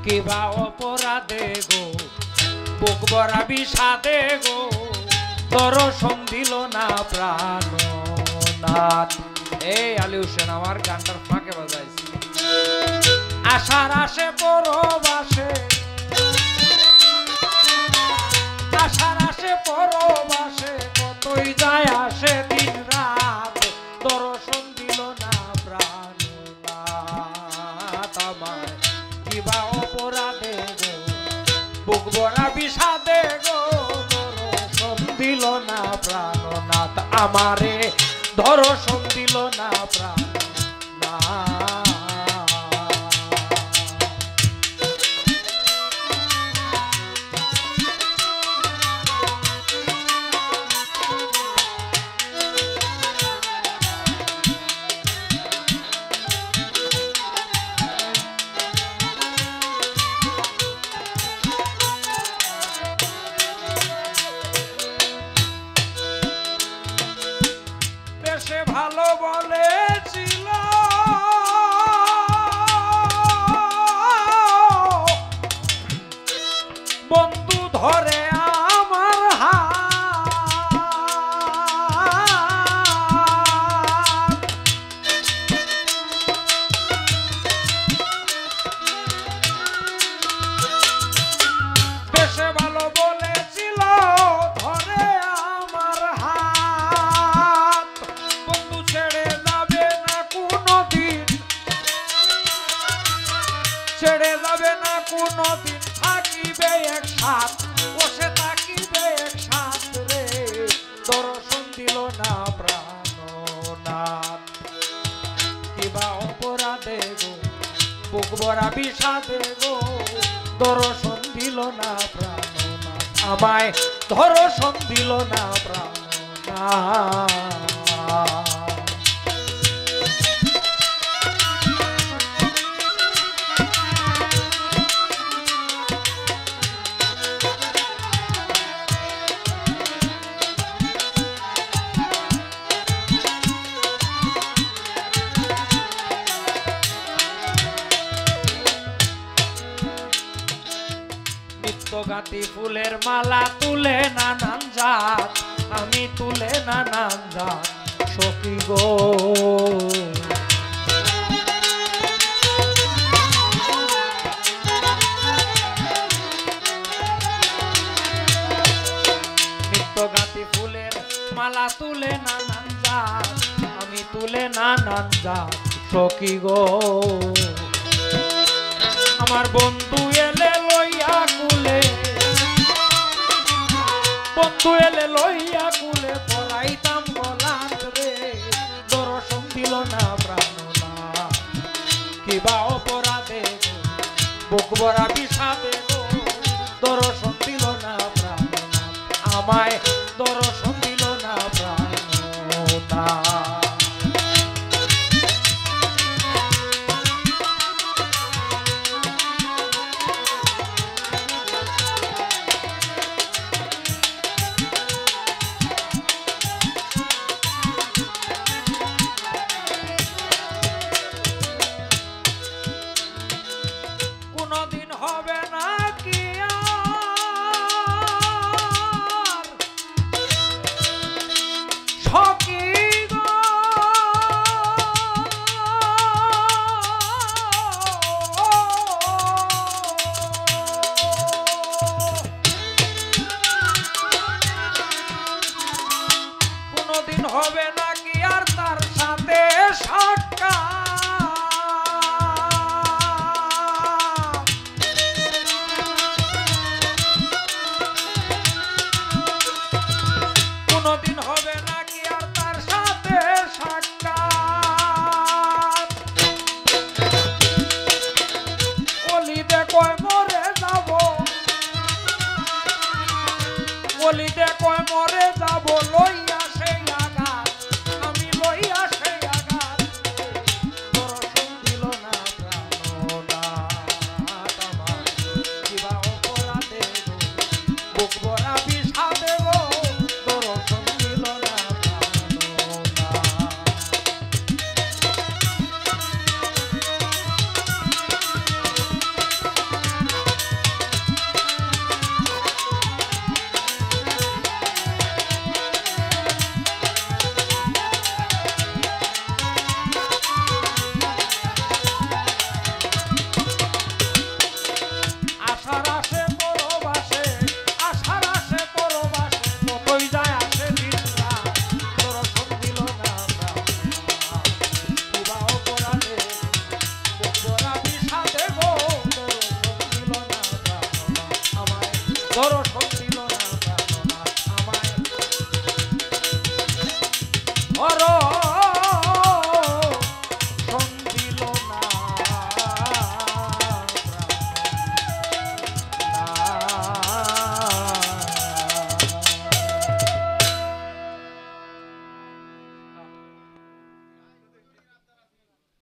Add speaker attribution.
Speaker 1: কিবা অপরাধে গো বুক ভরা বিষাদে গো দর্শন দিল না প্রাণনাথ। এই আলী হোসেন আমার গানটার ফাঁকে বাজাইছে। আশার আসে পরবাসে, আশার আসে পরবাসে কতই যায় আসে দিন রাত দর্শন দিল না প্রাণনাথ। আমার কিবা অপরাধে গো বুক ভরা বিষাদে গো দর্শন দিল না প্রাণনাথ। আমারে দর্শন দিল না প্রাণনাথ। সে ভালো বলেছিল বন্ধু ধরে আমার হাত, বেশে ভালো বলেছিল ধরে আমার হাত। ছেড়ে যাবে না কোনদিন, ছেড়ে যাবে না কোনদিন, থাকিবে একসাথ বসে থাকিবে একসাথ রে দর্শন দিল না প্রাণনাথ। কিবা অপরাধে গো বুক ভরা বিষাদে গো দর্শন দিল না প্রাণনাথ। আমায় দর্শন দিল না প্রাণনাথ। গাতি ফুলের মালা তুলে নানান জাত, আমি তুলে নানান জাত সখী গো। নিত্য গাতি ফুলের মালা তুলে নানান জাত, আমি তুলে নানান জাত সখী গো। আমার বন্ধু এলে লইয়া কুলে, বন্ধু এলে লইয়া কুলে পলাইতাম গলাত রে দর্শন দিল না প্রাণনাথ। কিবা অপরাধে গো বুক ভরা বিষাদে গো দর্শন দিল না প্রাণনাথ। আমায় দর্শন দিল না প্রাণনাথ। কোনদিন হবে না কি আর সখী গো কোনদিন হবে না কি আর তার সাথে